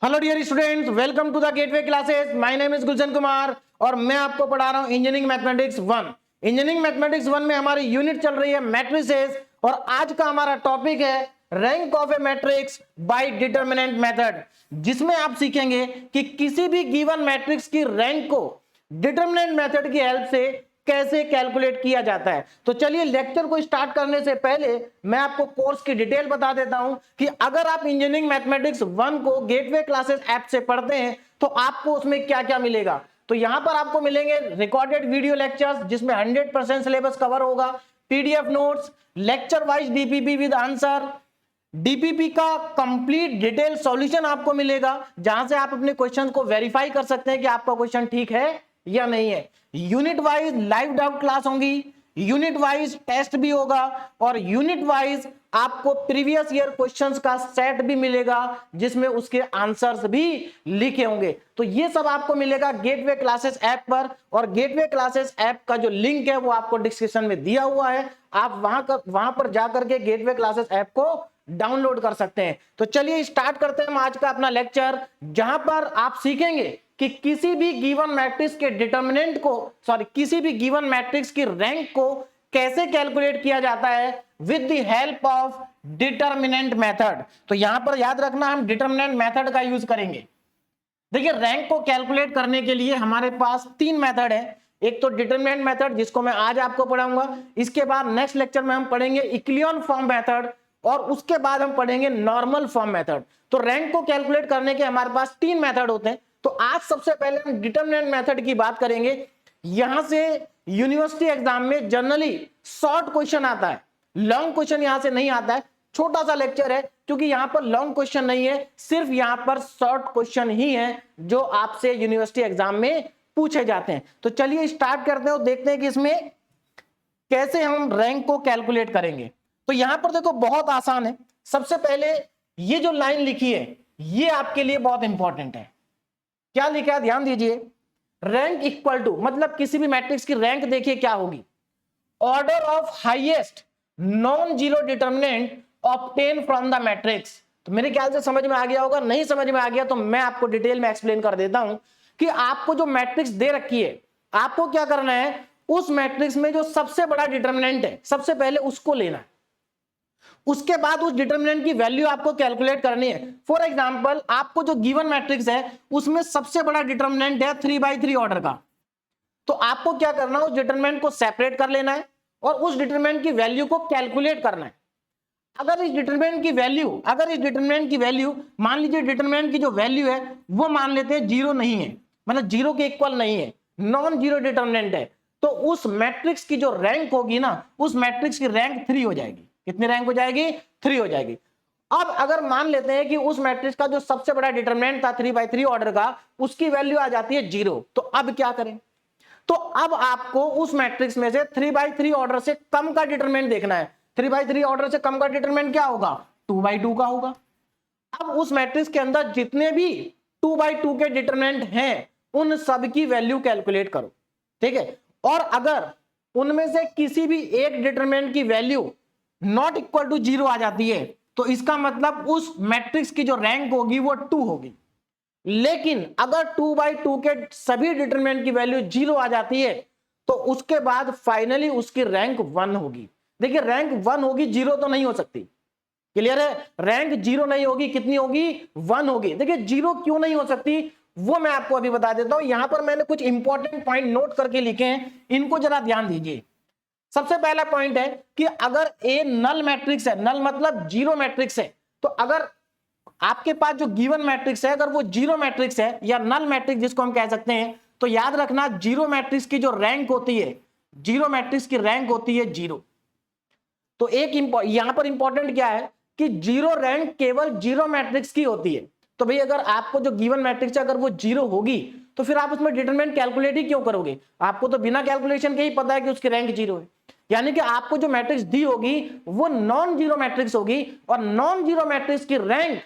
Hello dear students, welcome to the Gateway Classes. My name is Gulshan Kumar और मैं आपको पढ़ा रहा हूं इंजीनियरिंग मैथमेटिक्स 1। इंजीनियरिंग मैथमेटिक्स 1 में हमारी यूनिट चल रही है मैट्रिसेस और आज का हमारा टॉपिक है rank of a matrix bye determinant method, जिसमें आप सीखेंगे कि किसी भी गिवन मैट्रिक्स की रैंक को डिटरमिनेंट मेथड की हेल्प से कैसे कैलकुलेट किया जाता है। तो चलिए लेक्चर को स्टार्ट करने से पहले मैं आपको कोर्स की डिटेल बता देता हूं कि अगर आप इंजीनियरिंग मैथमेटिक्स 1 को गेटवे क्लासेस ऐप से पढ़ते हैं तो आपको उसमें क्या क्या मिलेगा। तो यहां पर आपको मिलेंगे रिकॉर्डेड वीडियो लेक्चर्स जिसमें 100% सिलेबस कवर होगा, PDF notes, lecture wise DPP with answer, DPP का कंप्लीट डिटेल सॉल्यूशन आपको मिलेगा जहां से आप अपने क्वेश्चन को वेरीफाई कर सकते हैं कि आपका क्वेश्चन ठीक है या नहीं है। Unit wise live doubt class होंगी, यूनिट वाइज टेस्ट भी होगा और यूनिट वाइज आपको प्रीवियस ईयर क्वेश्चंस का सेट भी मिलेगा जिसमें उसके आंसर्स भी लिखे होंगे। तो ये सब आपको मिलेगा गेटवे क्लासेस ऐप पर और गेटवे क्लासेस ऐप का जो लिंक है वो आपको डिस्क्रिप्शन में दिया हुआ है। आप वहां पर जाकर के गेटवे क्लासेस ऐप को डाउनलोड कर सकते हैं। तो चलिए स्टार्ट करते हैं हम आज का अपना लेक्चर, जहां पर आप सीखेंगे कि किसी भी गिवन मैट्रिक्स के डिटरमिनेंट को किसी भी गिवन मैट्रिक्स की रैंक को कैसे कैलकुलेट किया जाता है with the help of determinant method. तो यहां पर याद रखना हम डिटरमिनेंट मेथड का यूज करेंगे। देखिए रैंक को कैलकुलेट करने के लिए हमारे पास तीन मेथड है। एक तो डिटरमिनेंट मेथड जिसको मैं आज आपको पढ़ाऊंगा, इसके बाद नेक्स्ट लेक्चर में हम पढ़ेंगे इक्लियन फॉर्म मेथड और उसके बाद हम पढ़ेंगे नॉर्मल फॉर्म मेथड। तो रैंक को कैलकुलेट करने के हमारे पास तीन मेथड होते हैं। तो आज सबसे पहले हम डिटरमिनेंट मेथड की बात करेंगे। यहां से यूनिवर्सिटी एग्जाम में जनरली शॉर्ट क्वेश्चन आता है, लॉन्ग क्वेश्चन यहां से नहीं आता है। छोटा सा लेक्चर है क्योंकि यहां पर लॉन्ग क्वेश्चन नहीं है, सिर्फ यहां पर शॉर्ट क्वेश्चन ही है जो आपसे यूनिवर्सिटी एग्जाम में पूछे जाते हैं। तो चलिए स्टार्ट करते हैं और देखते हैं कि इसमें कैसे हम रैंक को कैलकुलेट करेंगे। तो यहां पर देखो बहुत आसान है। सबसे पहले ये जो लाइन लिखी है ये आपके लिए बहुत इंपॉर्टेंट है। क्या लिखा है ध्यान दीजिए, रैंक इक्वल टू, मतलब किसी भी मैट्रिक्स की रैंक देखिए क्या होगी, order of highest non zero determinant obtain from the matrix. तो मेरे ख्याल से समझ में आ गया होगा, नहीं समझ में आ गया तो मैं आपको डिटेल में एक्सप्लेन कर देता हूं कि आपको जो मैट्रिक्स दे रखी है आपको क्या करना है, उस मैट्रिक्स में जो सबसे बड़ा डिटरमिनेंट है सबसे पहले उसको लेना है, उसके बाद उस डिटरमिनेंट की वैल्यू आपको कैलकुलेट करनी है। फॉर एग्जांपल आपको जो गिवन मैट्रिक्स है उसमें सबसे बड़ा डिटरमिनेंट है 3/3 ऑर्डर का, तो आपको क्या करना है, उस डिटरमिनेंट को सेपरेट कर लेना है और उस डिटरमिनेंट की वैल्यू को कैलकुलेट करना है। अगर इस डिटरमिनेंट की वैल्यू मान लीजिए डिटरमिनेंट की जो वैल्यू है वो मान लेते हैं जीरो नहीं है, मतलब जीरो के इक्वल नहीं है, नॉन जीरो डिटरमिनेंट है, तो उस मैट्रिक्स की जो रैंक होगी ना, उस मैट्रिक्स की रैंक 3 हो जाएगी। कितनी रैंक हो जाएगी? 3 हो जाएगी। अब अगर मान लेते हैं कि उस मैट्रिक्स का जो सबसे बड़ा डिटरमिनेंट था 3/3 ऑर्डर का, उसकी वैल्यू आ जाती है 0, तो अब क्या करें? तो अब आपको उस मैट्रिक्स में से 3/3 ऑर्डर से कम का डिटरमिनेंट देखना है। 3/3 ऑर्डर से कम का डिटरमिनेंट क्या होगा? 2/2 का होगा। अब उस मैट्रिक्स के अंदर जितने भी 2/2 के डिटरमिनेंट हैं उन सब की वैल्यू कैलकुलेट करो, ठीक है। और अगर उनमें से किसी भी एक डिटरमिनेंट की वैल्यू नॉट इक्वल टू 0 आ जाती है तो इसका मतलब उस मैट्रिक्स की जो रैंक होगी वो 2 होगी। लेकिन अगर 2/2 के सभी डिटरमिनेंट की वैल्यू 0 आ जाती है तो उसके बाद फाइनली उसकी रैंक 1 होगी। देखिए रैंक 1 होगी, 0 तो नहीं हो सकती। क्लियर है? रैंक 0 नहीं होगी, कितनी होगी? 1 होगी। देखिए 0 क्यों नहीं हो सकती वो मैं आपको अभी बता देता हूं। यहां पर मैंने कुछ इंपॉर्टेंट पॉइंट नोट करके लिखे हैं, इनको जरा ध्यान दीजिए। सबसे पहला पॉइंट है कि अगर ए नल मैट्रिक्स है, नल मतलब जीरो मैट्रिक्स है, तो अगर आपके पास जो गिवन मैट्रिक्स है अगर वो जीरो मैट्रिक्स है या नल मैट्रिक्स जिसको हम कह सकते हैं, तो याद रखना जीरो मैट्रिक्स की जो रैंक होती है, जीरो मैट्रिक्स की रैंक होती है 0। तो एक यहां पर इंपॉर्टेंट क्या है कि जीरो रैंक केवल जीरो मैट्रिक्स की होती है। तो भाई अगर आपको जो गिवन मैट्रिक्स है अगर वो 0 होगी तो फिर आप उसमें डिटरमिनेंट कैलकुलेट ही क्यों करोगे? आपको तो बिना कैलकुलेशन के ही पता है कि उसकी रैंक 0 है। यानी कि आपको जो मैट्रिक्स दी होगी वो नॉन जीरो मैट्रिक्स होगी और नॉन जीरो मैट्रिक्स की रैंक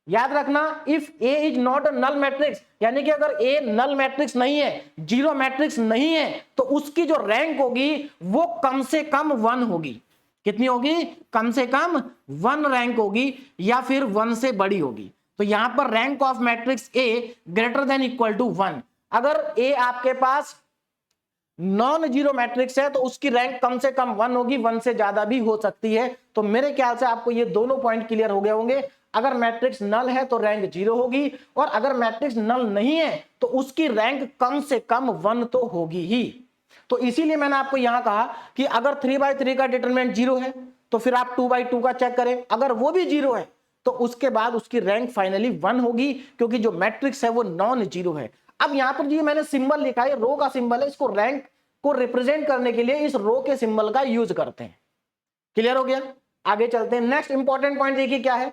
याद रखना, if A is not a null matrix, यानी कि अगर ए नल मैट्रिक्स नहीं है, जीरो मैट्रिक्स नहीं है, तो उसकी जो रैंक होगी वो कम से कम 1 होगी। कितनी होगी? कम से कम 1 रैंक होगी या फिर 1 से बड़ी होगी। तो यहां पर rank of matrix A greater than equal to 1। अगर ए आपके पास नॉन जीरो मैट्रिक्स है तो उसकी रैंक कम से कम 1 होगी, 1 से ज्यादा भी हो सकती है। तो मेरे ख्याल से आपको ये दोनों पॉइंट क्लियर हो गए होंगे। अगर मैट्रिक्स नल है तो रैंक 0 होगी, और अगर मैट्रिक्स नल नहीं है तो उसकी रैंक कम से कम 1 तो होगी ही। तो इसीलिए मैंने आपको यहां कहा कि अगर 3/3 का डिटरमिनेंट 0 है तो फिर आप 2/2 का चेक करें, अगर वो भी 0 है तो उसके बाद उसकी रैंक फाइनली 1 होगी, क्योंकि जो मैट्रिक्स है वो नॉन जीरो है। अब यहां पर जो मैंने सिंबल लिखा है, रो का सिंबल है, इसको रैंक को रिप्रेजेंट करने के लिए इस रो के सिंबल का यूज करते हैं। क्लियर हो गया? आगे चलते हैं। नेक्स्ट इंपॉर्टेंट पॉइंट देखिए क्या है,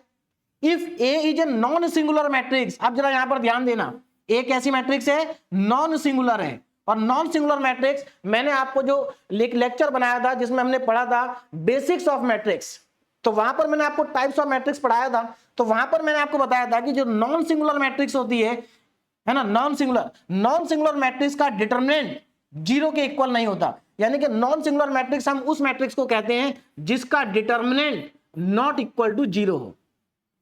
if A is a non singular matrix. अब जरा यहां पर ध्यान देना, ए कैसी मैट्रिक्स है? नॉन सिंगुलर है। और नॉन सिंगुलर मैट्रिक्स मैंने आपको जो लेक्चर बनाया था जिसमें हमने पढ़ा था बेसिक्स ऑफ मैट्रिक्स, तो वहां पर मैंने आपको टाइप्स ऑफ मैट्रिक्स पढ़ाया था। तो वहां पर मैंने आपको बताया था कि जो नॉन सिंगुलर मैट्रिक्स होती है ना, नॉन सिंगुलर मैट्रिक्स का डिटरमिनेंट 0 के इक्वल नहीं होता। यानी कि नॉन सिंगुलर मैट्रिक्स हम उस मैट्रिक्स को कहते हैं जिसका डिटरमिनेंट नॉट इक्वल टू 0 हो।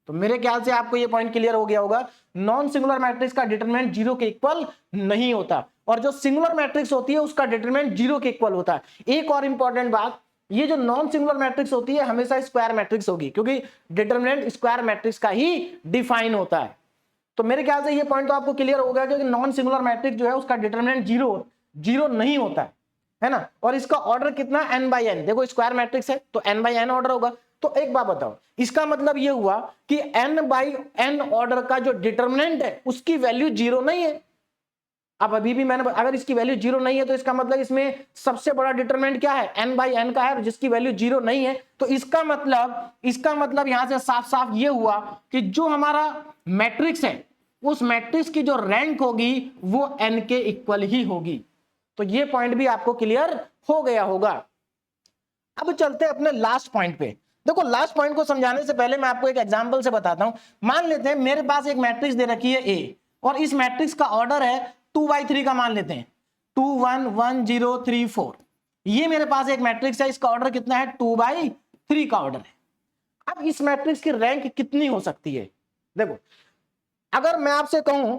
तो मेरे ख्याल से आपको ये पॉइंट क्लियर हो गया होगा, नॉन सिंगुलर मैट्रिक्स का डिटरमिनेंट 0 के इक्वल नहीं होता, और जो सिंगुलर मैट्रिक्स होती है उसका डिटरमिनेंट 0 के इक्वल होता है। एक और इंपॉर्टेंट बात, ये जो नॉन सिंगुलर मैट्रिक्स होती है हमेशा स्क्वायर मैट्रिक्स होगी, क्योंकि डिटरमिनेंट स्क्वायर मैट्रिक्स का ही डिफाइन होता है। तो मेरे ख्याल से ये पॉइंट तो आपको क्लियर हो गया कि नॉन सिंगुलर मैट्रिक्स जो है उसका डिटरमिनेंट 0 नहीं होता है ना। और इसका ऑर्डर कितना? n/n। देखो स्क्वायर मैट्रिक्स है तो n/n ऑर्डर होगा। तो एक बात बताओ, इसका मतलब ये हुआ कि n/n ऑर्डर का जो डिटरमिनेंट है उसकी वैल्यू 0 नहीं है। अब अभी भी मैंने, अगर इसकी वैल्यू 0 नहीं है तो इसका मतलब इसमें सबसे बड़ा डिटरमिनेंट क्या है? n/n का है, जिसकी वैल्यू 0 नहीं है। तो इसका मतलब यहां से साफ साफ ये हुआ कि जो हमारा मैट्रिक्स है उस मैट्रिक्स की जो रैंक होगी वो n के इक्वल ही होगी। तो ये पॉइंट भी आपको क्लियर हो गया होगा। अब चलते हैं अपने लास्ट पॉइंट पे। देखो लास्ट पॉइंट को समझाने से पहले मैं आपको एक एग्जांपल से बताता हूं। मान लेते हैं मेरे पास एक मैट्रिक्स दे रखी है A, और इस मैट्रिक्स का ऑर्डर है 2/3 का, मान लेते हैं 2 1 1 0 3 4। ये मेरे पास एक मैट्रिक्स है, इसका ऑर्डर कितना है? 2/3 का ऑर्डर है। अब इस मैट्रिक्स की रैंक कितनी हो सकती है? देखो अगर मैं आपसे कहूं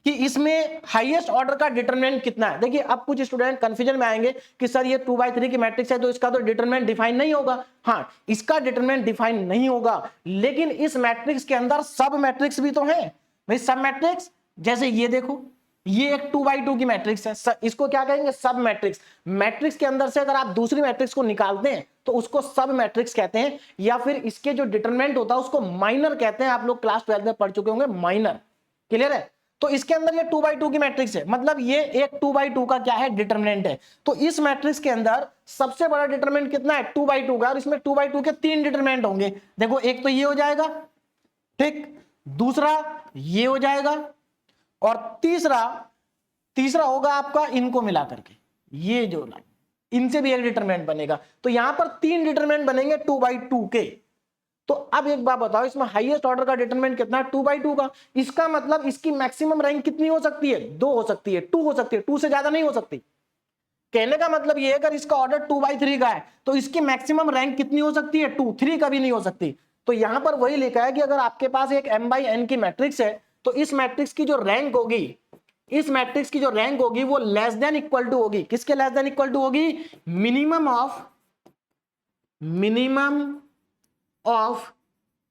कि इसमें हाईएस्ट ऑर्डर का डिटरमिनेंट कितना है, देखिए अब कुछ स्टूडेंट कंफ्यूजन में आएंगे कि सर ये 2/3 की मैट्रिक्स है तो इसका तो डिटरमिनेंट डिफाइन नहीं होगा। हाँ, इसका डिटरमिनेंट डिफाइन नहीं होगा, लेकिन इस मैट्रिक्स के अंदर सब मैट्रिक्स भी तो हैं भाई। सब मैट्रिक्स जैसे ये देखो, ये एक 2/2 की मैट्रिक्स है, इसको क्या कहेंगे? सब मैट्रिक्स। मैट्रिक्स के अंदर से अगर आप दूसरी मैट्रिक्स को निकालते हैं तो उसको सब मैट्रिक्स कहते हैं, या फिर इसके जो डिटरमिनेंट होता है उसको माइनर कहते हैं। आप लोग क्लास 12 में पढ़ चुके होंगे माइनर। क्लियर है? तो इसके अंदर ये 2/2 की मैट्रिक्स है, मतलब ये एक 2/2 का क्या है? डिटरमिनेंट है। तो इस मैट्रिक्स के अंदर सबसे बड़ा डिटरमिनेंट कितना है? 2/2 का, और इसमें 2/2 के 3 डिटरमिनेंट होंगे। देखो एक तो ये हो जाएगा, ठीक, दूसरा ये हो जाएगा, और तीसरा होगा आपका इनको मिला करके ये जो लाइन, इनसे भी एक डिटरमिनेंट बनेगा। तो यहां पर 3 डिटरमिनेंट बनेंगे 2/2 के। तो अब एक बात बताओ, इसमें हाईएस्ट ऑर्डर का डिटरमिनेंट कितना है? 2/2 का। इसका मतलब इसकी मैक्सिमम रैंक कितनी हो सकती है? 2 हो सकती है, 2 हो सकती है, 2 से ज्यादा नहीं हो सकती। कहने का मतलब ये है अगर इसका ऑर्डर 2/3 का है तो इसकी मैक्सिमम रैंक कितनी हो सकती है? 2, 3 कभी नहीं हो सकती। तो यहां पर वही लिखा है कि अगर आपके पास एक m/n की मैट्रिक्स है तो इस मैट्रिक्स की जो रैंक होगी, इस मैट्रिक्स की जो रैंक होगी वो लेस देन इक्वल टू होगी। किसके लेस देन इक्वल टू होगी? मिनिमम ऑफ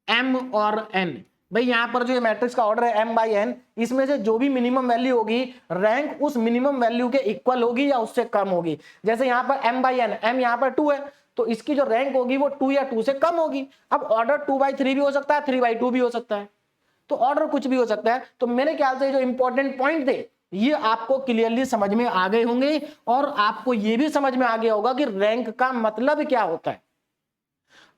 m और n। भाई यहां पर जो मैट्रिक्स का ऑर्डर है m/n, इसमें से जो भी मिनिमम वैल्यू होगी रैंक उस मिनिमम वैल्यू के इक्वल होगी या उससे कम होगी। जैसे यहां पर m/n, m यहां पर 2 है तो इसकी जो रैंक होगी वो 2 या 2 से कम होगी। अब ऑर्डर 2/3 भी हो सकता है, 3/2 भी हो सकता है, तो ऑर्डर कुछ भी हो सकता है। तो मेरे ख्याल से जो इंपॉर्टेंट पॉइंट थे ये आपको क्लियरली समझ में आ गए होंगे, और आपको ये भी समझ में आ गया होगा कि रैंक का मतलब क्या होता है।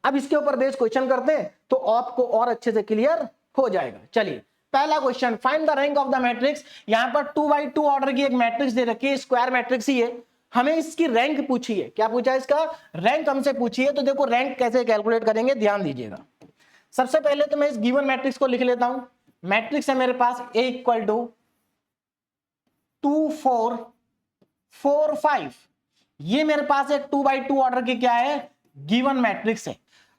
अब इसके ऊपर बेस क्वेश्चन करते हैं तो आपको और अच्छे से क्लियर हो जाएगा। चलिए पहला question, find the rank of the matrix. यहां पर 2/2 ऑर्डर की एक मैट्रिक्स दे रखी है, स्क्वायर मैट्रिक्स ही है, हमें इसकी रैंक पूछी है। क्या पूछा है? इसका रैंक हमसे पूछी है। तो देखो रैंक कैसे कैलकुलेट करेंगे, ध्यान दीजिएगा। सबसे पहले तो मैं इस गिवन मैट्रिक्स को लिख लेता हूं। मैट्रिक्स है मेरे पास A = 2 4 4 5। ये मेरे पास एक 2/2 ऑर्डर की क्या है? गिवन मैट्रिक्स है।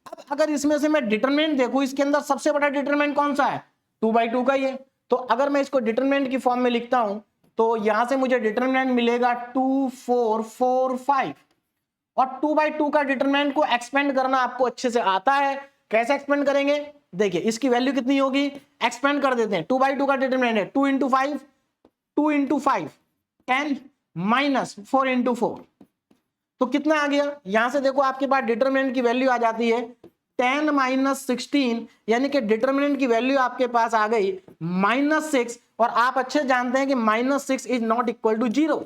अब अगर इसमें से मैं डिटरमिनेंट देखूं, इसके अंदर सबसे बड़ा डिटरमिनेंट कौन सा है? 2/2 का ही है। तो अगर मैं इसको डिटरमिनेंट की फॉर्म में लिखता हूं तो यहां से मुझे डिटरमिनेंट मिलेगा 2 4 4 5। और 2/2 का डिटरमिनेंट को एक्सपेंड करना आपको अच्छे से आता है। कैसे एक्सपेंड करेंगे, देखिए इसकी वैल्यू कितनी होगी, एक्सपेंड कर देते हैं। 2/2 का डिटरमिनेंट है 2 इंटू 5, 2 इंटू 5 10 माइनस 4 इंटू 4, तो कितना आ गया, यहां से देखो आपके पास डिटरमिनेंट की वैल्यू आ जाती है 10 माइनस 16, यानी कि डिटरमिनेंट की वैल्यू आपके पास आ गई -6। और आप अच्छे जानते हैं कि -6 इज नॉट इक्वल टू 0,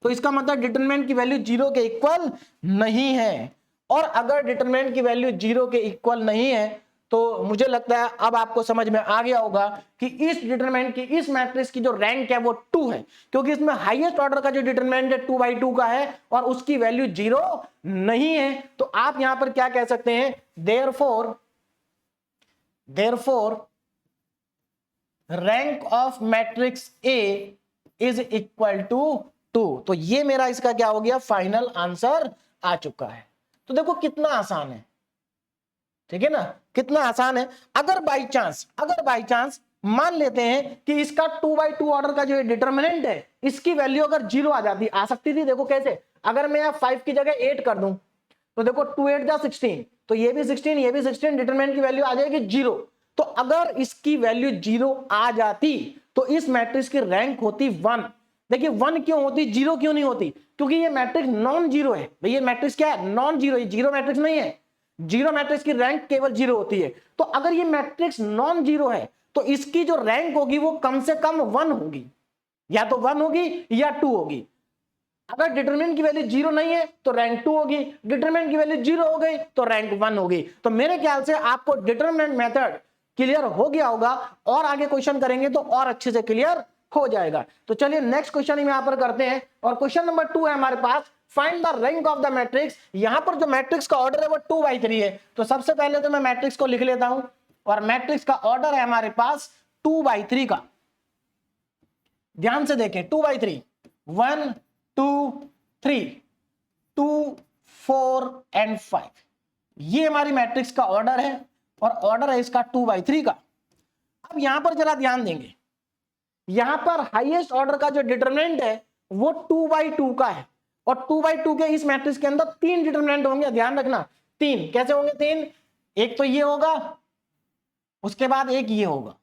तो इसका मतलब डिटरमिनेंट की वैल्यू 0 के इक्वल नहीं है। और अगर डिटरमिनेंट की वैल्यू 0 के इक्वल नहीं है तो मुझे लगता है अब आपको समझ में आ गया होगा कि इस डिटरमिनेंट की, इस मैट्रिक्स की जो रैंक है वो 2 है, क्योंकि इसमें हाईएस्ट ऑर्डर का जो डिटरमिनेंट है 2/2 का है और उसकी वैल्यू 0 नहीं है। तो आप यहां पर क्या कह सकते हैं, therefore rank of matrix A is equal to 2। तो ये मेरा इसका क्या हो गया, फाइनल आंसर आ चुका है। तो देखो कितना आसान है, ठीक है ना, कितना आसान है। अगर बाई चांस मान लेते हैं कि इसका 2/2 ऑर्डर का जो डिटरमिनेंट है इसकी वैल्यू अगर 0 आ जाती, आ सकती थी, देखो कैसे, अगर मैं 5 की जगह 8 कर दूं तो देखो 2 8 जा 16, तो ये भी 16 ये भी 16, डिटरमिनेंट की वैल्यू आ जाएगी 0। तो अगर इसकी वैल्यू 0 आ जाती तो इस मैट्रिक्स की रैंक होती 1। देखिए 1 क्यों होती, 0 क्यों नहीं होती, क्योंकि ये मैट्रिक्स नॉन जीरो है। भाई ये मैट्रिक्स क्या है, नॉन जीरो, ये जीरो मैट्रिक्स नहीं है। जीरो मैट्रिक्स की रैंक केवल 0 होती है। तो अगर ये मैट्रिक्स नॉन जीरो है तो इसकी जो रैंक होगी वो कम से कम 1 होगी, या तो 1 होगी या 2 होगी। अगर डिटरमिनेंट की वैल्यू 0 नहीं है तो रैंक 2 होगी, डिटरमिनेंट की वैल्यू 0 हो गई तो रैंक 1 होगी। तो मेरे ख्याल से आपको डिटरमिनेंट मेथड क्लियर हो गया होगा, और आगे क्वेश्चन करेंगे तो और अच्छे से क्लियर हो जाएगा। तो चलिए नेक्स्ट क्वेश्चन हम यहां पर करते हैं, और क्वेश्चन नंबर 2 है हमारे पास, find the rank of the matrix. यहां पर जो मैट्रिक्स का ऑर्डर है वो 2/3 है। तो सबसे पहले तो मैं मैट्रिक्स को लिख लेता हूं, और मैट्रिक्स का ऑर्डर है हमारे पास 2/3 का। ध्यान से देखें 2/3, 1 2 3 2 4 एंड 5, ये हमारी मैट्रिक्स का ऑर्डर है, और ऑर्डर है इसका 2/3 का। अब यहां पर जरा ध्यान देंगे, यहां पर हाईएस्ट ऑर्डर का जो डिटरमिनेंट है वो 2/2 का है, और 2/2 के इस मैट्रिक्स के अंदर 3 डिटरमिनेंट होंगे, ध्यान रखना 3। कैसे होंगे 3, एक तो ये होगा, उसके बाद एक ये होगा,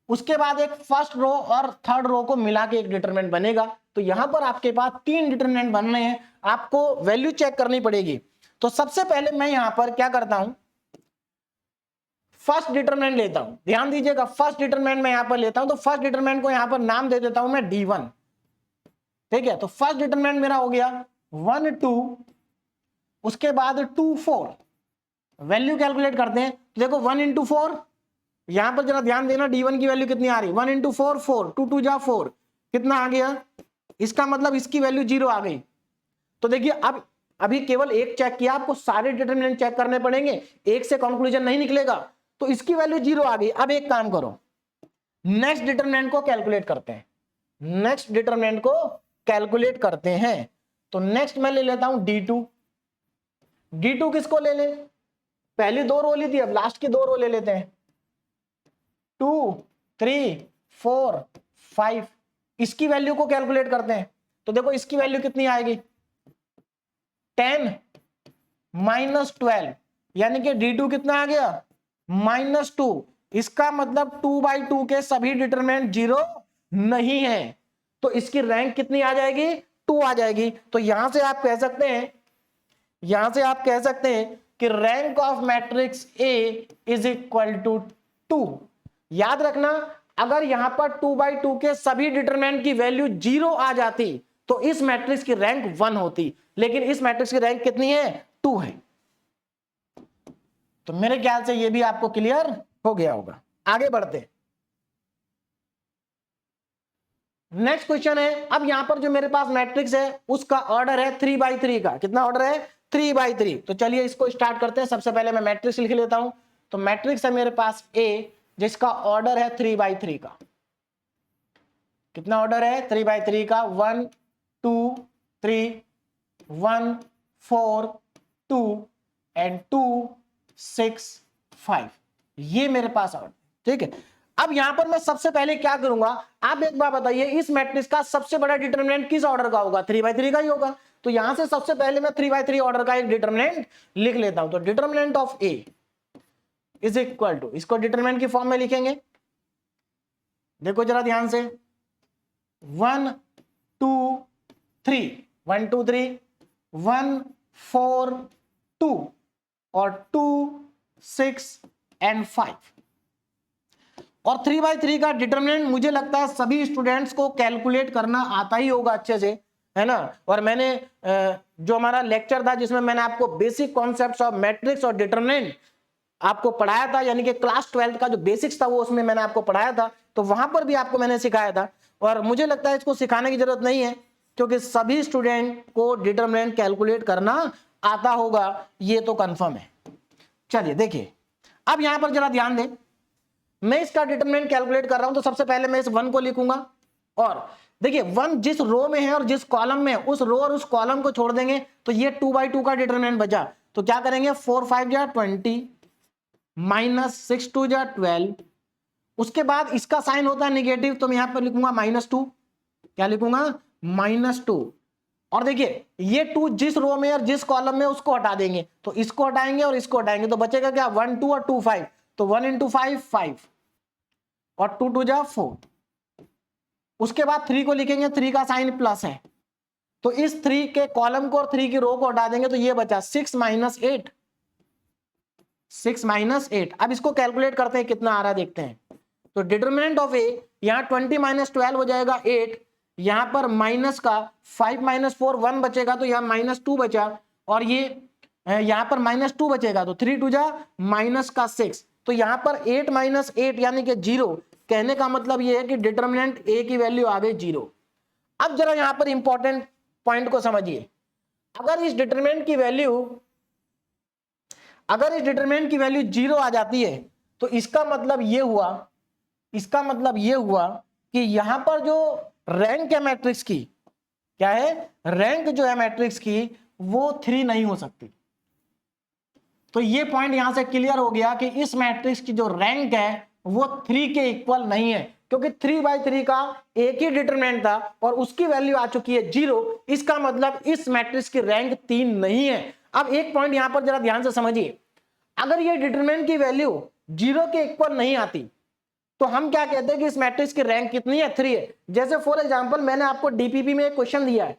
उसके बाद एक फर्स्ट रो और थर्ड रो को मिला के एक डिटरमिनेंट बनेगा। तो यहां पर आपके पास 3 डिटरमिनेंट बन रहे हैं, आपको वैल्यू चेक करनी पड़ेगी। तो सबसे पहले मैं यहां पर क्या करता हूं, फर्स्ट डिटरमिनेंट लेता हूं, ध्यान दीजिएगा, फर्स्ट डिटरमिनेंट मैं यहां पर लेता हूं। तो फर्स्ट डिटरमिनेंट को यहां पर नाम दे देता हूं मैं D1, ठीक है। तो फर्स्ट डिटरमिनेंट मेरा हो गया 1 2, उसके बाद 2 4, वैल्यू कैलकुलेट करते हैं। तो देखो 1 इंटू 4, यहां पर जरा ध्यान देना D1 की वैल्यू कितनी आ रही, 1 इंटू 4 4, 2 2 जा 4, कितना आ गया, इसका मतलब इसकी वैल्यू 0 आ गई। तो देखिए अब अभी केवल एक चेक किया, आपको सारे डिटरमिनेंट चेक करने पड़ेंगे, एक से कंक्लूजन नहीं निकलेगा। तो इसकी वैल्यू 0 आ गई। अब एक काम करो, नेक्स्ट डिटरमिनेंट को कैलकुलेट करते हैं, नेक्स्ट डिटरमिनेंट को कैलकुलेट करते हैं। तो नेक्स्ट मैं ले लेता हूं D2। D2 किसको ले ले, पहली 2 रो ली थी, अब लास्ट की 2 रो ले लेते हैं, 2 3 4 5, इसकी वैल्यू को कैलकुलेट करते हैं। तो देखो इसकी वैल्यू कितनी आएगी, 10 माइनस 12, यानी कि D2 कितना आ गया, -2। इसका मतलब 2/2 के सभी डिटरमिनेंट 0 नहीं है, तो इसकी रैंक कितनी आ जाएगी, 2 आ जाएगी। तो यहां से आप कह सकते हैं, यहां से आप कह सकते हैं कि rank of matrix A is equal to 2। याद रखना, अगर यहां पर 2/2 के सभी डिटरमिनेंट की वैल्यू 0 आ जाती तो इस मैट्रिक्स की रैंक 1 होती, लेकिन इस मैट्रिक्स की रैंक कितनी है, 2 है। तो मेरे ख्याल से ये भी आपको क्लियर हो गया होगा। आगे बढ़ते हैं, नेक्स्ट क्वेश्चन है। अब यहां पर जो मेरे पास मैट्रिक्स है उसका ऑर्डर है 3/3 का। कितना ऑर्डर है, 3/3। तो चलिए इसको स्टार्ट करते हैं। सबसे पहले मैं मैट्रिक्स लिख लेता हूं। तो मैट्रिक्स है मेरे पास A, जिसका ऑर्डर है 3/3 का। कितना ऑर्डर है, 3/3 का, 1 2 3 1 4 2 एंड 2 6 5, ये मेरे पास ऑर्डर, ठीक है। अब यहां पर मैं सबसे पहले क्या करूंगा, आप एक बात बताइए, इस मैट्रिक्स का सबसे बड़ा डिटरमिनेंट किस ऑर्डर का होगा? 3/3 का ही होगा। तो यहां से सबसे पहले मैं 3/3 ऑर्डर का एक डिटरमिनेंट लिख लेता हूं। तो determinant of A is equal to, इसको डिटरमिनेंट की फॉर्म में लिखेंगे, देखो जरा ध्यान से, 1 2 3, 1 2 3, 1 4 2 और 2 6 एंड 5। और 3/3 का डिटरमिनेंट मुझे लगता है सभी स्टूडेंट्स को कैलकुलेट करना आता ही होगा अच्छे से, है ना। और मैंने जो हमारा लेक्चर था जिसमें मैंने आपको बेसिक कॉन्सेप्ट्स ऑफ मैट्रिक्स और डिटरमिनेंट आपको पढ़ाया था, यानी कि क्लास 12 का जो बेसिक्स था वो उसमें मैंने आपको पढ़ाया था, तो वहां पर भी आपको मैंने सिखाया था। और मुझे लगता है इसको सिखाने की जरूरत नहीं है, क्योंकि सभी स्टूडेंट को डिटरमिनेंट कैलकुलेट करना आता होगा, ये तो कंफर्म है। चलिए देखिए, अब यहां पर जरा ध्यान दें, मैं इसका डिटरमिनेंट कैलकुलेट कर रहा हूं, तो सबसे पहले मैं इस 1 को लिखूंगा। और देखिए 1 जिस रो में है और जिस कॉलम में है, उस रो और उस कॉलम को छोड़ देंगे तो ये 2/2 का डिटरमिनेंट बचा। तो क्या करेंगे, 4 5 जा 20 माइनस 6 2 जा 12। उसके बाद इसका साइन होता है निगेटिव, तो मैं यहां पर लिखूंगा -2। क्या लिखूंगा, -2। और देखिए ये 2 जिस रो में और जिस कॉलम में उसको हटा देंगे, तो इसको हटाएंगे और इसको हटाएंगे, तो बचेगा क्या, 1 2 और 2 5। तो 1 × 5 5 और 2 2 जा 4। उसके बाद 3 को लिखेंगे, 3 का साइन प्लस है, तो इस 3 के कॉलम को और 3 की रो को हटा देंगे, तो ये बचा 6 - 8। 6 - 8। अब इसको कैलकुलेट करते हैं कितना आ रहा है, देखते हैं। तो डिटरमिनेंट ऑफ ए, यहां 20 - 12 हो जाएगा 8, यहां पर माइनस का 5 - 4 1 बचेगा, तो यहां -2 बचा, और ये यहां पर -2 बचेगा, तो 3 2 जा -6। तो यहां पर 8 - 8 यानी कि 0। कहने का मतलब ये है कि डिटरमिनेंट ए की वैल्यू आ गई 0। अब जरा यहां पर इंपॉर्टेंट पॉइंट को समझिए, अगर इस डिटरमिनेंट की वैल्यू 0 आ जाती है, तो इसका मतलब ये हुआ कि यहां पर जो रैंक है मैट्रिक्स की, क्या है, रैंक जो है मैट्रिक्स की वो 3 नहीं हो सकती। तो ये पॉइंट यहां से क्लियर हो गया कि इस मैट्रिक्स की जो रैंक है वो 3 के इक्वल नहीं है, क्योंकि 3/3 का एक ही डिटरमिनेंट था और उसकी वैल्यू आ चुकी है 0। इसका मतलब इस मैट्रिक्स की रैंक 3 नहीं है। अब एक पॉइंट यहां पर जरा ध्यान से समझिए, अगर ये डिटरमिनेंट की वैल्यू 0 के इक्वल नहीं आती, तो हम क्या कहते हैं कि इस मैट्रिक्स की रैंक कितनी है, 3 है। जैसे फॉर एग्जांपल मैंने आपको डीपीपी में एक क्वेश्चन दिया है,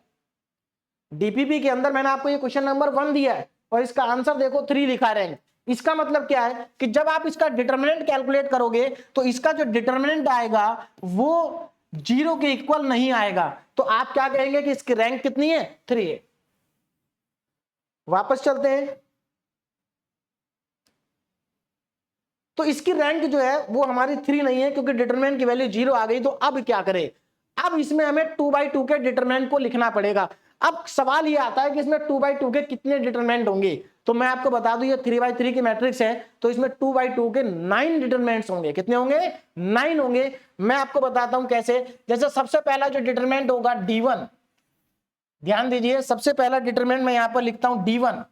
डीपीपी के अंदर मैंने आपको ये क्वेश्चन नंबर 1 दिया है और इसका आंसर देखो 3 लिखा है रैंक। इसका मतलब क्या है कि जब आप इसका डिटरमिनेंट कैलकुलेट करोगे तो इसका जो डिटरमिनेंट आएगा वो 0 के इक्वल नहीं आएगा, तो आप क्या कहेंगे कि इसकी रैंक कितनी है, 3 है। वापस चलते हैं, तो इसकी रैंक जो है वो हमारी 3 नहीं है, क्योंकि डिटरमिनेंट की वैल्यू 0 आ गई। तो अब क्या करें, अब इसमें हमें 2/2 के डिटरमिनेंट को लिखना पड़ेगा। अब सवाल ये आता है कि इसमें 2/2 के कितने डिटरमिनेंट होंगे, तो मैं आपको बता दूं ये 3/3 की मैट्रिक्स है, तो इसमें 2/2 के 9 डिटरमिनेंट्स होंगे। कितने होंगे, 9 होंगे। मैं आपको बताता हूं कैसे। जैसे सबसे पहला जो डिटरमिनेंट होगा D1, ध्यान दीजिए, सबसे पहला डिटरमिनेंट मैं यहां पर लिखता हूं D1।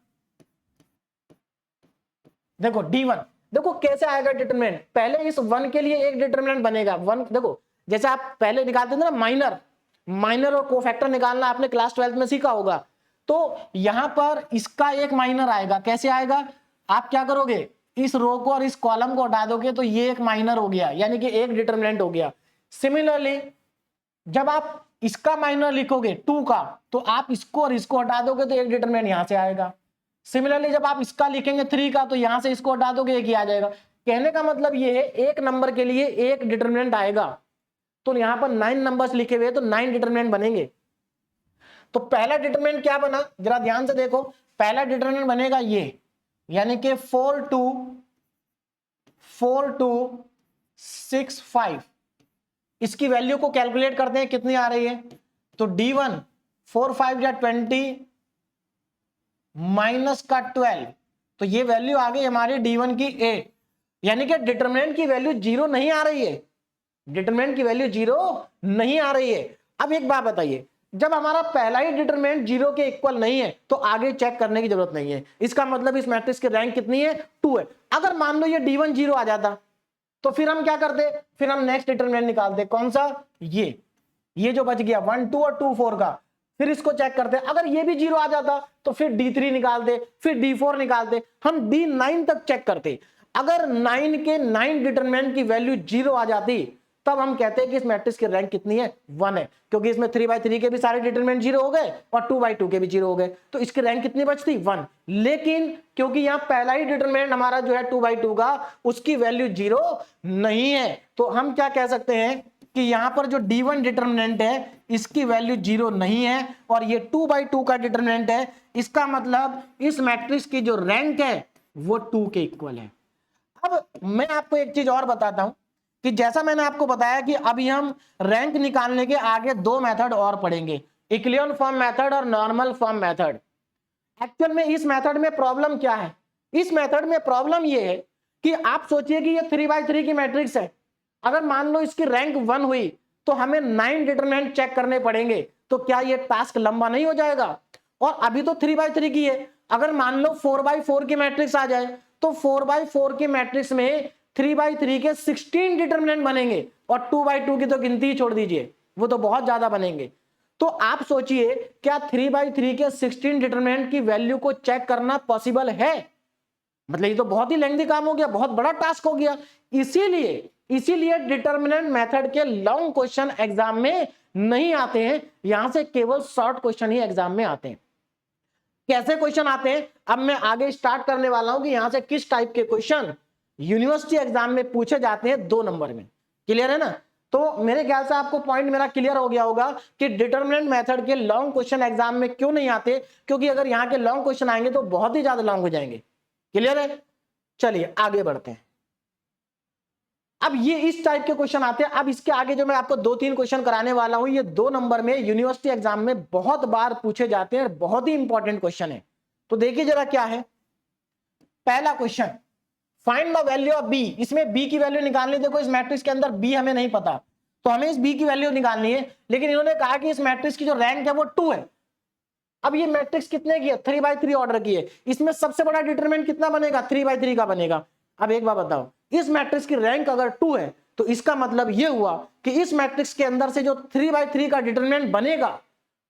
देखो D1, देखो कैसे आएगा डिटरमिनेंट, पहले इस 1 के लिए एक डिटरमिनेंट बनेगा 1। देखो जैसे आप पहले निकालते थे ना माइनर और कोफैक्टर निकालना, आपने क्लास 12 में सीखा होगा। तो यहां पर इसका एक माइनर आएगा। कैसे आएगा, आप क्या करोगे, इस रो को और इस कॉलम को हटा दोगे, तो ये एक माइनर हो गया, यानी कि एक डिटरमिनेंट हो गया। सिमिलरली जब आप इसका माइनर लिखोगे 2 का, तो आप इसको और इसको हटा दोगे, तो एक डिटरमिनेंट यहां से आएगा। सिमिलरली जब आप इसका लिखेंगे 3 का, तो यहां से इसको हटा दोगे, एक ही आ जाएगा। कहने का मतलब ये है एक नंबर के लिए एक डिटरमिनेंट आएगा। तो यहां पर 9 नंबर्स लिखे हुए, तो 9 डिटरमिनेंट बनेंगे। तो पहला डिटरमिनेंट क्या बना, जरा ध्यान से देखो, पहला डिटरमिनेंट बनेगा ये, यानी कि 4 2 6 5। इसकी वैल्यू को कैलकुलेट करते हैं कितनी आ रही है। तो D1 4 5 या 20 माइनस का 12, तो ये वैल्यू आ गई हमारी D1 की 8, यानी कि डिटरमिनेंट की वैल्यू 0 नहीं आ रही है, डिटरमिनेंट की वैल्यू 0 नहीं आ रही है। अब एक बात बताइए, जब हमारा पहला ही डिटरमिनेंट 0 के इक्वल नहीं है, तो आगे चेक करने की जरूरत नहीं है। इसका मतलब इस मैट्रिक्स की रैंक कितनी है, 2 है। अगर मान लो ये D1 0 आ जाता, तो फिर हम क्या करते, फिर हम नेक्स्ट डिटरमिनेंट निकालते, कौन सा, ये जो बच गया 1 2 और 2 4 का, फिर इसको चेक करते, अगर ये भी 0 आ जाता तो फिर D3 निकालते, फिर D4 निकालते, हम D9 तक चेक करते। अगर 9 के 9 डिटरमिनेंट की वैल्यू 0 आ जाती तब हम कहते हैं कि इस मैट्रिक्स की रैंक कितनी है, 1 है, क्योंकि इसमें 3/3 के भी सारे डिटरमिनेंट 0 हो गए और 2/2 के भी 0 हो गए, तो इसकी रैंक कितनी बचती, 1। लेकिन क्योंकि यहां पहला ही डिटरमिनेंट हमारा जो है 2/2 का, उसकी वैल्यू 0 नहीं है, तो हम क्या कह सकते हैं कि यहां पर जो D1 डिटरमिनेंट है इसकी वैल्यू 0 नहीं है, और ये 2/2 का डिटरमिनेंट है, इसका मतलब इस मैट्रिक्स की जो रैंक है वो 2 के इक्वल है। अब मैं आपको एक चीज और बताता हूं कि जैसा मैंने आपको बताया कि अभी हम रैंक निकालने के आगे 2 मेथड और पढ़ेंगे, इक्लियन फॉर्म मेथड और नॉर्मल फॉर्म मेथड। एक्चुअल में इस मेथड में प्रॉब्लम क्या है, इस मेथड में प्रॉब्लम ये है कि आप सोचिए कि ये 3/3 की मैट्रिक्स है, अगर मान लो इसकी रैंक 1 हुई तो हमें 9 डिटरमिनेंट चेक करने पड़ेंगे, तो क्या ये टास्क लंबा नहीं हो जाएगा। और अभी तो 3/3 की है, अगर मान लो 4/4 की मैट्रिक्स आ जाए तो 4/4 की मैट्रिक्स में 3/3 के 16 डिटरमिनेंट बनेंगे, और 2/2 की तो गिनती ही छोड़ दीजिए, वो तो बहुत ज्यादा बनेंगे। तो आप सोचिए क्या 3/3 के 16 डिटरमिनेंट की वैल्यू को चेक करना पॉसिबल है, मतलब ये तो बहुत ही लेंथी काम हो गया, बहुत बड़ा टास्क हो गया। इसीलिए डिटरमिनेंट मेथड के लॉन्ग क्वेश्चन एग्जाम में नहीं आते हैं, यहां से केवल शॉर्ट क्वेश्चन ही एग्जाम में आते हैं। कैसे क्वेश्चन आते हैं अब मैं आगे स्टार्ट करने वाला हूं कि यहां से किस टाइप के क्वेश्चन यूनिवर्सिटी एग्जाम में पूछे जाते हैं 2 नंबर में। क्लियर है ना, तो मेरे ख्याल से आपको पॉइंट मेरा क्लियर हो गया होगा कि डिटरमिनेंट मेथड के लॉन्ग क्वेश्चन एग्जाम में क्यों नहीं आते, क्योंकि अगर यहां के लॉन्ग क्वेश्चन आएंगे तो बहुत ही ज्यादा लॉन्ग हो जाएंगे। क्लियर है, चलिए आगे बढ़ते हैं। अब ये इस टाइप के क्वेश्चन आते हैं। अब इसके आगे जो मैं आपको 2-3 क्वेश्चन कराने वाला हूं, ये 2 नंबर में यूनिवर्सिटी एग्जाम में बहुत बार पूछे जाते हैं, बहुत ही इंपॉर्टेंट क्वेश्चन है। तो देखिए जरा क्या है पहला question, find the value of b. इसमें बी की वैल्यू निकालनी, देखो इस मैट्रिक्स के अंदर बी हमें नहीं पता, तो हमें इस बी की वैल्यू निकालनी है, लेकिन इन्होंने कहा कि इस मैट्रिक्स की जो रैंक है वो 2 है। अब ये मैट्रिक्स कितने की है, 3/3 ऑर्डर की है, इसमें सबसे बड़ा डिटरमिनेंट कितना बनेगा, 3/3 का बनेगा। अब एक बात बताओ, इस मैट्रिक्स की रैंक अगर 2 है तो इसका मतलब ये हुआ कि इस मैट्रिक्स के अंदर से जो 3/3 का डिटरमिनेंट बनेगा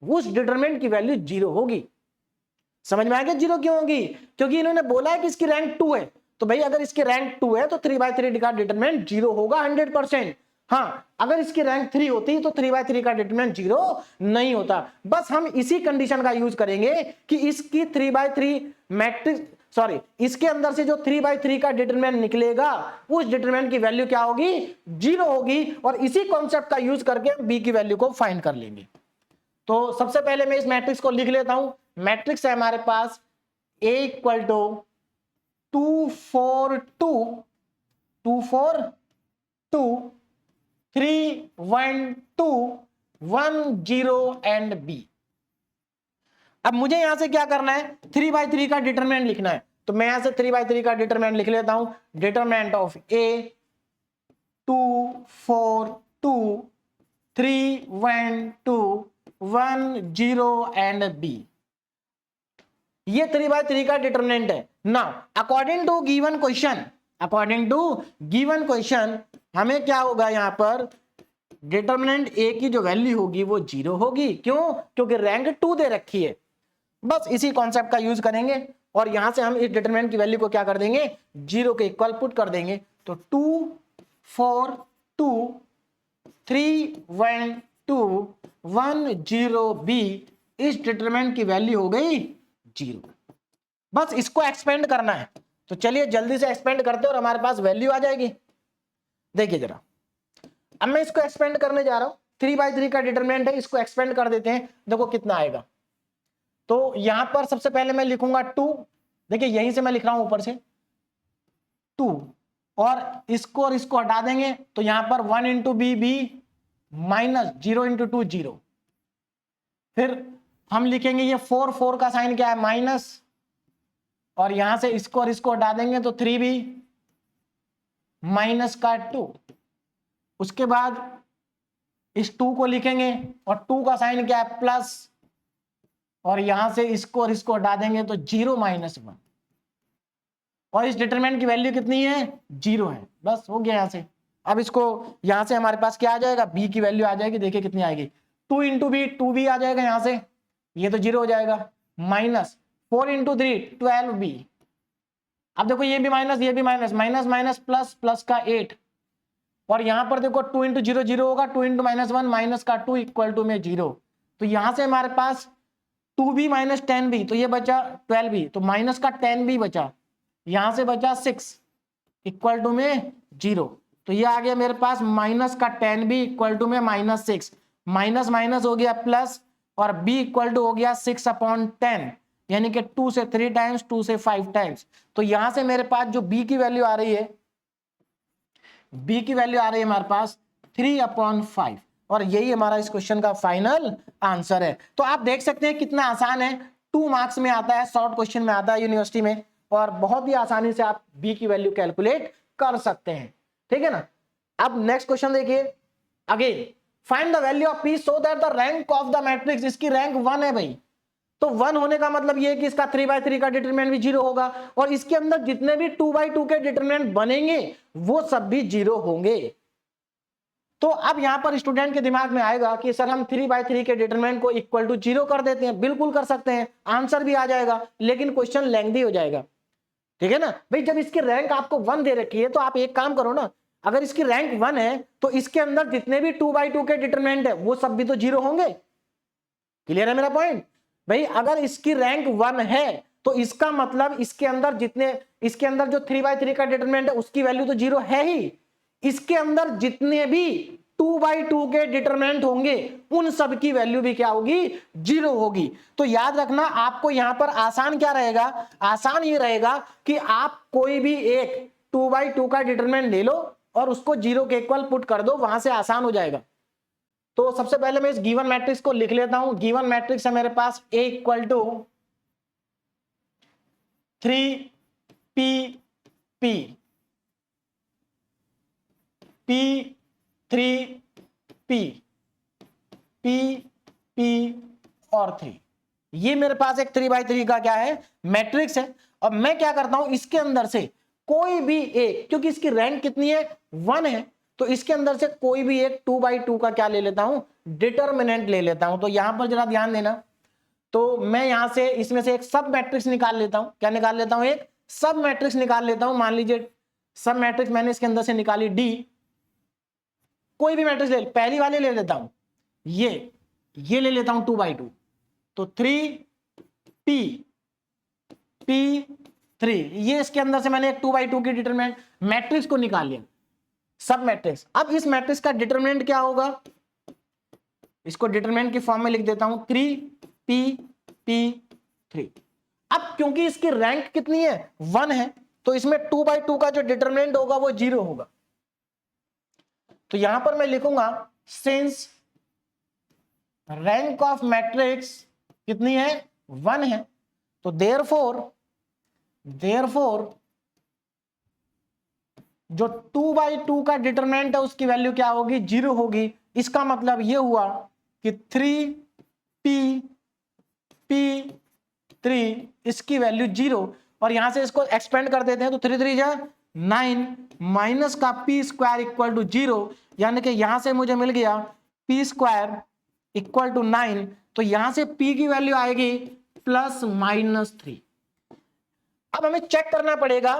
उस डिटरमिनेंट की वैल्यू 0 होगी। समझ में आ गया 0 क्यों होगी, क्योंकि इन्होंने बोला है कि इसकी रैंक 2 है, तो भाई अगर इसकी रैंक 2 है तो 3/3 का डिटरमिनेंट 0 होगा 100%। हाँ, अगर इसकी रैंक 3 होती तो 3/3 का डिटरमिनेंट 0 नहीं होता। बस हम इसी कंडीशन का यूज करेंगे कि इसकी 3/3 मैट्रिक्स, सॉरी, इसके अंदर से जो 3/3 का डिटरमिनेंट निकलेगा उस डिटरमिनेंट की वैल्यू क्या होगी, 0 होगी, और इसी कॉन्सेप्ट का यूज करके बी की वैल्यू को फाइंड कर लेंगे। तो सबसे पहले मैं इस मैट्रिक्स को लिख लेता हूं। मैट्रिक्स है हमारे पास A equal to 2 4 2 2 4 2 3 1 2 1 0 and B। अब मुझे यहां से क्या करना है, 3/3 का डिटरमिनेंट लिखना है, तो मैं यहां से 3/3 का डिटरमिनेंट लिख लेता हूं। Determinant of A 2 4 2 3 1 2 1 0 and B। ये 3/3 का डिटरमिनेंट है ना। अकॉर्डिंग टू गिवन क्वेश्चन हमें क्या होगा, यहां पर डिटरमिनेंट A की जो वैल्यू होगी वो 0 होगी। क्यों, क्योंकि रैंक 2 दे रखी है। बस इसी कॉन्सेप्ट का यूज करेंगे और यहां से हम इस डिटरमिनेंट की वैल्यू को क्या कर देंगे, 0 के इक्वल पुट कर देंगे। तो 2 4 2 3 1 2 1 0 B, इस डिटरमिनेंट की वैल्यू हो गई 0। बस इसको एक्सपेंड करना है, तो चलिए जल्दी से एक्सपेंड करते हैं और हमारे पास वैल्यू आ जाएगी। देखिए जरा, अब मैं इसको एक्सपेंड करने जा रहा हूं, 3/3 का डिटरमिनेंट है, इसको एक्सपेंड कर देते हैं, देखो कितना आएगा। तो यहां पर सबसे पहले मैं लिखूंगा 2, देखिए यहीं से मैं लिख रहा हूं ऊपर से 2, और इसको हटा देंगे तो यहां पर 1 इंटू बी माइनस 0 इंटू 2 0। फिर हम लिखेंगे ये 4 का साइन क्या है, माइनस, और यहां से इसको हटा देंगे तो 3b माइनस का 2। उसके बाद इस 2 को लिखेंगे और 2 का साइन क्या है, प्लस, और यहां से इसको हटा देंगे तो 0 - 1, और इस डिटरमिनेंट की वैल्यू कितनी है 0 है। बस हो गया यहाँ से। अब इसको यहाँ से हमारे पास क्या आ जाएगा, b की वैल्यू आ जाएगी, देखिए कितनी आएगी 2 इंटू बी, 2b आ जाएगा यहाँ से, ये तो 0 हो जाएगा, माइनस 4 इंटू 3 12b। अब देखो ये भी माइनस, ये भी minus, minus minus plus, plus का 8, और यहां पर देखो 2 इंटू 0 0 होगा, 2 इंटू -1 माइनस का 2 इक्वल टू में 0। तो यहां से हमारे पास 2b माइनस 10b, तो ये बचा 12b, तो माइनस का 10b बचा, यहां से बचा 6 इक्वल टू में 0। तो ये आ गया मेरे पास माइनस का 10b इक्वल टू में -6, माइनस माइनस हो गया प्लस, और b इक्वल टू हो गया 6/10, यानी कि 2 से 3 टाइम्स, 2 से 5 टाइम्स। तो यहां से मेरे पास जो b की वैल्यू आ रही है, b की वैल्यू आ रही है हमारे पास 3/5, और यही हमारा इस क्वेश्चन का फाइनल आंसर है। तो आप देख सकते हैं कितना आसान है, 2 मार्क्स में आता है, शॉर्ट क्वेश्चन में आता है यूनिवर्सिटी में, और बहुत ही आसानी से आप b की वैल्यू कैलकुलेट कर सकते हैं, ठीक है ना। अब नेक्स्ट क्वेश्चन देखिए, again find the value of p so that the rank of the matrix, इसकी रैंक 1 है भाई, तो 1 होने का मतलब ये है कि इसका 3/3 का डिटरमिनेंट भी 0 होगा, और इसके अंदर जितने भी 2/2 के डिटरमिनेंट बनेंगे वो सब भी 0 होंगे। तो अब यहां पर स्टूडेंट के दिमाग में आएगा कि सर हम 3/3 के डिटरमिनेंट को इक्वल टू 0 कर देते हैं। बिल्कुल कर सकते हैं, आंसर भी आ जाएगा, लेकिन क्वेश्चन लेंथी हो जाएगा, ठीक है ना भाई। जब इसकी रैंक आपको 1 दे रखी है तो आप एक काम करो ना, अगर इसकी रैंक 1 है तो इसके अंदर जितने भी 2/2 के डिटरमिनेंट है वो सब भी तो 0 होंगे। क्लियर है मेरा पॉइंट भाई। अगर इसकी रैंक 1 है तो इसका मतलब इसके अंदर जो 3/3 का डिटरमिनेंट है उसकी वैल्यू तो 0 है ही, इसके अंदर जितने भी 2/2 के डिटरमिनेंट होंगे उन सब की वैल्यू भी क्या होगी 0 होगी। तो याद रखना आपको यहां पर आसान क्या रहेगा, आसान ये रहेगा कि आप कोई भी एक 2/2 का डिटरमिनेंट ले लो और उसको 0 के इक्वल पुट कर दो, वहां से आसान हो जाएगा। तो सबसे पहले मैं इस गिवन मैट्रिक्स को लिख लेता हूं। गिवन मैट्रिक्स है मेरे पास A equal to 3p p 3p p और 3, ये मेरे पास एक 3/3 का क्या है मैट्रिक्स है। और मैं क्या करता हूं, इसके अंदर से कोई भी एक, क्योंकि इसकी रैंक कितनी है 1 है, तो इसके अंदर से कोई भी एक 2/2 का क्या ले लेता हूं डिटरमिनेंट ले लेता हूं। तो यहां पर जरा ध्यान देना, तो मैं यहां से इसमें से एक सब मैट्रिक्स निकाल लेता हूं। क्या निकाल लेता हूं, एक सब मैट्रिक्स निकाल लेता हूं। मान लीजिए सब मैट्रिक्स मैंने इसके अंदर से निकाली डी, कोई भी मैट्रिक्स ले, पहली वाले ले लेता हूं, ये ले लेता हूं 2/2, तो 3p 3, ये इसके अंदर से मैंने एक 2/2 की डिटरमिनेंट मैट्रिक्स को निकाल लिया, सब मैट्रिक्स। अब इस मैट्रिक्स का डिटरमिनेंट क्या होगा, इसको डिटरमिनेंट की फॉर्म में लिख देता हूं 3p 3। अब क्योंकि इसकी रैंक कितनी है 1 है, तो इसमें 2/2 का जो डिटरमिनेंट होगा वो 0 होगा। तो यहां पर मैं लिखूंगा सिंस रैंक ऑफ मैट्रिक्स कितनी है 1 है, तो देयरफॉर जो 2/2 का डिटरमिनेंट है उसकी वैल्यू क्या होगी 0 होगी। इसका मतलब यह हुआ कि 3p3 इसकी वैल्यू 0, और यहां से इसको एक्सपेंड कर देते हैं, तो 3 3 जा 9 माइनस का p² इक्वल टू 0, यानी कि यहां से मुझे मिल गया p² इक्वल टू 9। तो यहां से p की वैल्यू आएगी +-3। अब हमें चेक करना पड़ेगा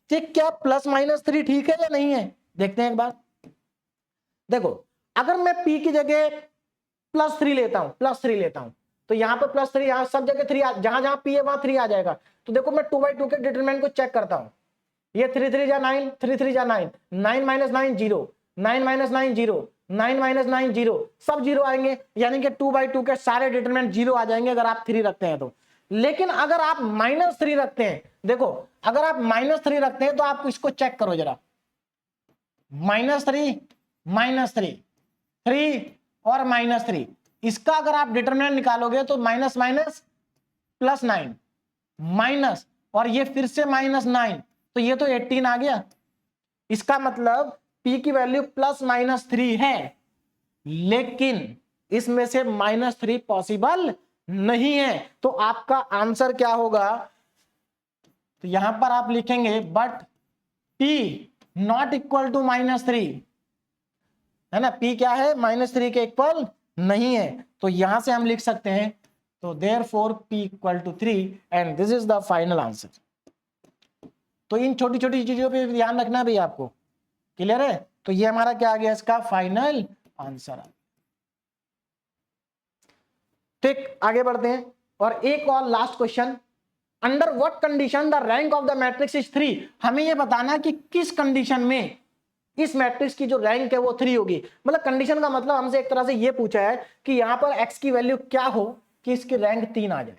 कि क्या +-3 ठीक है या नहीं है। देखते हैं एक बार, देखो अगर मैं p की जगह +3 लेता हूं, तो यहां पर +3, यहां सब जगह 3, जहां जहां p है वहां 3 आ जाएगा। तो देखो मैं 2/2 के डिटरमिनेंट को चेक करता हूं, ये 3 3 जा 9, 3 3 जा 9, 9 - 9 0, 9 - 9 0, 9 - 9 0, सब 0 आएंगे, यानी कि 2/2 के सारे डिटरमिनेंट 0 आ जाएंगे अगर आप 3 रखते हैं तो। लेकिन अगर आप -3 रखते हैं, देखो अगर आप -3 रखते हैं तो आप इसको चेक करो जरा, -3 3 और -3, इसका अगर आप डिटरमिनेंट निकालोगे तो माइनस +9 माइनस, और ये फिर से -9, तो ये तो 18 आ गया। इसका मतलब p की वैल्यू +-3 है, लेकिन इसमें से -3 पॉसिबल नहीं है। तो आपका आंसर क्या होगा, तो यहां पर आप लिखेंगे but p not equal to -3, है ना, p क्या है, -3 के इक्वल नहीं है, तो यहां से हम लिख सकते हैं तो therefore p equal to 3 and this is the final answer. तो इन छोटी छोटी चीजों पे ध्यान रखना भी आपको, क्लियर है। तो ये हमारा क्या आ गया, इसका फाइनल आंसर। ठीक, आगे बढ़ते हैं और एक और last question, under what condition the rank of the matrix is 3। हमें ये बताना कि किस कंडीशन में इस मैट्रिक्स की जो रैंक है वो 3 होगी। मतलब कंडीशन का मतलब हमसे एक तरह से ये पूछा है कि यहां पर x की वैल्यू क्या हो कि इसकी रैंक 3 आ जाए।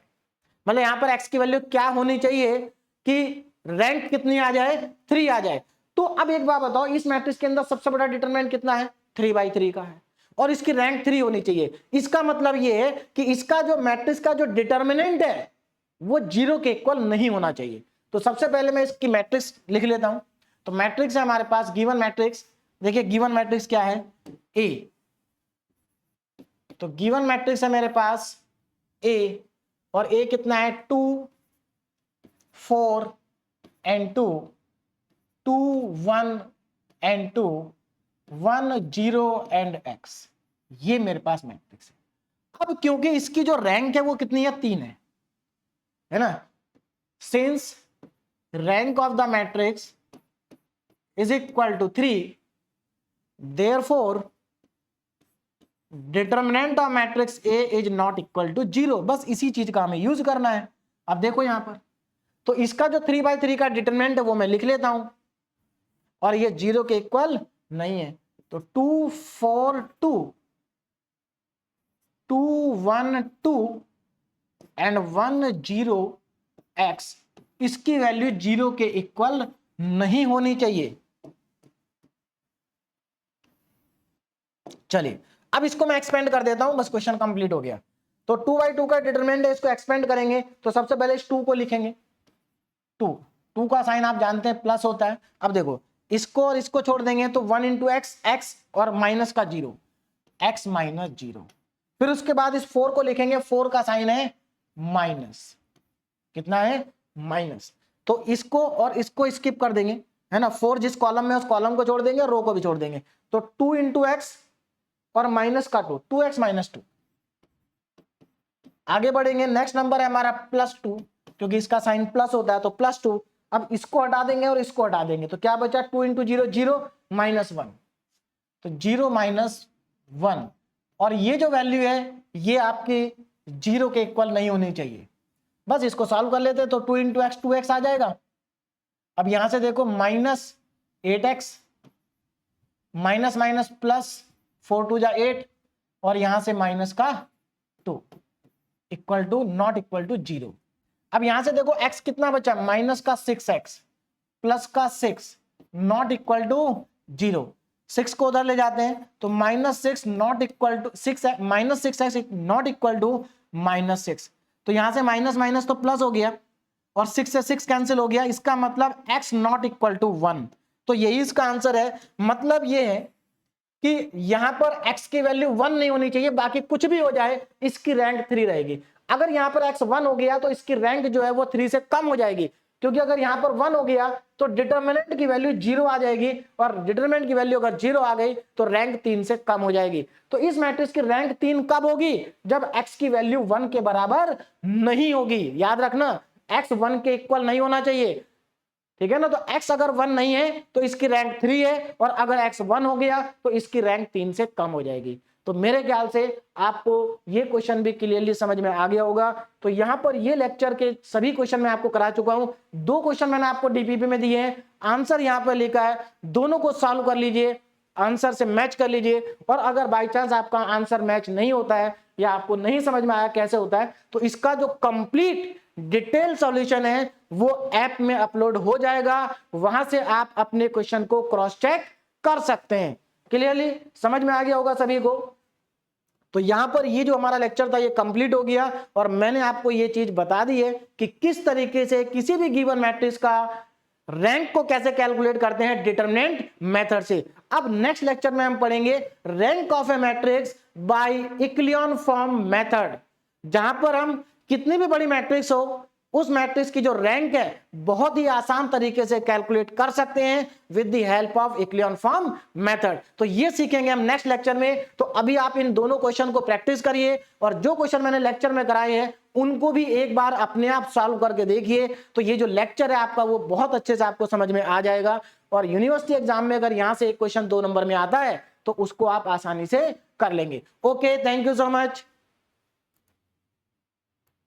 मतलब यहां पर x की वैल्यू क्या होनी चाहिए कि रैंक कितनी आ जाए, 3 आ जाए। तो अब एक बात बताओ, इस मैट्रिक्स के अंदर सबसे बड़ा डिटरमिनेंट कितना है, 3/3 का है और इसकी रैंक 3 होनी चाहिए। इसका मतलब ये है कि इसका जो मैट्रिक्स का जो डिटरमिनेंट है वो 0 के इक्वल नहीं होना चाहिए। तो सबसे पहले मैं इसकी मैट्रिक्स लिख लेता हूं। तो मैट्रिक्स है हमारे पास, गिवन मैट्रिक्स, देखिए गिवन मैट्रिक्स क्या है, A। तो गिवन मैट्रिक्स है मेरे पास A और A कितना है, 2 4 and 2 2 1 and 2 1 0 and x, ये मेरे पास मैट्रिक्स है। अब क्योंकि इसकी जो रैंक है वो कितनी है, 3 है ना, since rank of the matrix is equal to 3, therefore determinant of matrix A is not equal to 0। बस इसी चीज का हमें यूज करना है। अब देखो यहां पर, तो इसका जो 3/3 का डिटरमिनेंट है वो मैं लिख लेता हूं और ये 0 के इक्वल नहीं है। तो 2 4 2 2 1 2 एंड 1 0 x, इसकी वैल्यू 0 के इक्वल नहीं होनी चाहिए। चलिए अब इसको मैं एक्सपेंड कर देता हूं, बस क्वेश्चन कंप्लीट हो गया। तो 2/2 का डिटरमिनेंट है, इसको एक्सपेंड करेंगे तो सबसे पहले इस 2 को लिखेंगे, 2 का साइन आप जानते हैं प्लस होता है। अब देखो इसको और इसको छोड़ देंगे तो 1 इंटू एक्स और माइनस का 0, x माइनस 0। फिर उसके बाद इस 4 को लिखेंगे, 4 का साइन है माइनस, कितना है, माइनस। तो इसको और इसको स्किप कर देंगे, है ना, 4 जिस कॉलम में उस कॉलम को छोड़ देंगे और रो को भी छोड़ देंगे। तो 2 इंटू एक्स और माइनस का 2, 2x माइनस 2। आगे बढ़ेंगे, नेक्स्ट नंबर है हमारा +2, क्योंकि इसका साइन प्लस होता है तो +2। अब इसको हटा देंगे और इसको हटा देंगे तो क्या बचा, 2 इंटू 0 0 -1, तो 0 -1। और ये जो वैल्यू है ये आपकी 0 के इक्वल नहीं होनी चाहिए। बस इसको सॉल्व कर लेते हैं तो 2 इंटू एक्स 2x आ जाएगा। अब यहां से देखो -8x माइनस माइनस प्लस 4 2 जा 8 और यहां से माइनस का 2 equal to not equal to 0। अब यहां से देखो x कितना बचा, माइनस का 6x प्लस का 6 नॉट इक्वल टू 0। 6 को उधर ले जाते हैं तो -6 not equal to 6 -6x not equal to -6। तो यहां से माइनस माइनस तो प्लस हो गया और 6 से 6 कैंसिल हो गया, इसका मतलब x नॉट इक्वल टू 1। तो यही इसका आंसर है। मतलब ये है कि यहां पर x की वैल्यू 1 नहीं होनी चाहिए, बाकी कुछ भी हो जाए इसकी रैंक 3 रहेगी। अगर यहां पर x 1 हो गया तो इसकी रैंक जो है वो 3 से कम हो जाएगी, क्योंकि अगर यहां पर 1 हो गया तो डिटरमिनेंट की वैल्यू 0 आ जाएगी और डिटरमिनेंट की वैल्यू अगर 0 आ गई तो रैंक 3 से कम हो जाएगी। तो इस मैट्रिक्स की रैंक 3 कब होगी, जब x की वैल्यू 1 के बराबर नहीं होगी। याद रखना, x 1 के इक्वल नहीं होना चाहिए, ठीक है ना। तो x अगर 1 नहीं है तो इसकी रैंक 3 है और अगर x 1 हो गया तो इसकी रैंक 3 से कम हो जाएगी। तो मेरे ख्याल से आपको ये क्वेश्चन भी क्लियरली समझ में आ गया होगा। तो यहां पर ये लेक्चर के सभी क्वेश्चन मैं आपको करा चुका हूं। 2 क्वेश्चन मैंने आपको डीपीपी में दिए हैं, आंसर यहां पर लिखा है, दोनों को सॉल्व कर लीजिए, आंसर से मैच कर लीजिए। और अगर बाई चांस आपका आंसर मैच नहीं होता है या आपको नहीं समझ में आया कैसे होता है, तो इसका जो कंप्लीट डिटेल सॉल्यूशन है वो ऐप में अपलोड हो जाएगा, वहां से आप अपने क्वेश्चन को क्रॉस चेक कर सकते हैं। क्लियरली समझ में आ गया होगा सभी को। तो यहां पर ये जो हमारा लेक्चर था ये कंप्लीट हो गया और मैंने आपको ये चीज बता दी है कि किस तरीके से किसी भी गिवन मैट्रिक्स का रैंक को कैसे कैलकुलेट करते हैं डिटरमिनेंट मेथड से। अब नेक्स्ट लेक्चर में हम पढ़ेंगे rank of a matrix by echelon form method, जहां पर हम कितनी भी बड़ी मैट्रिक्स हो उस मैट्रिक्स की जो रैंक है बहुत ही आसान तरीके से कैलकुलेट कर सकते हैं with the help of echelon form method. तो ये सीखेंगे हम नेक्स्ट लेक्चर में। तो अभी आप इन दोनों क्वेश्चन को प्रैक्टिस करिए और जो क्वेश्चन मैंने लेक्चर में कराए हैं उनको भी एक बार अपने आप सॉल्व करके देखिए। तो ये जो लेक्चर है आपका वो बहुत अच्छे से आपको समझ में आ जाएगा और यूनिवर्सिटी एग्जाम में अगर यहां से एक क्वेश्चन 2 नंबर में आता है तो उसको आप आसानी से कर लेंगे। Okay, thank you so much.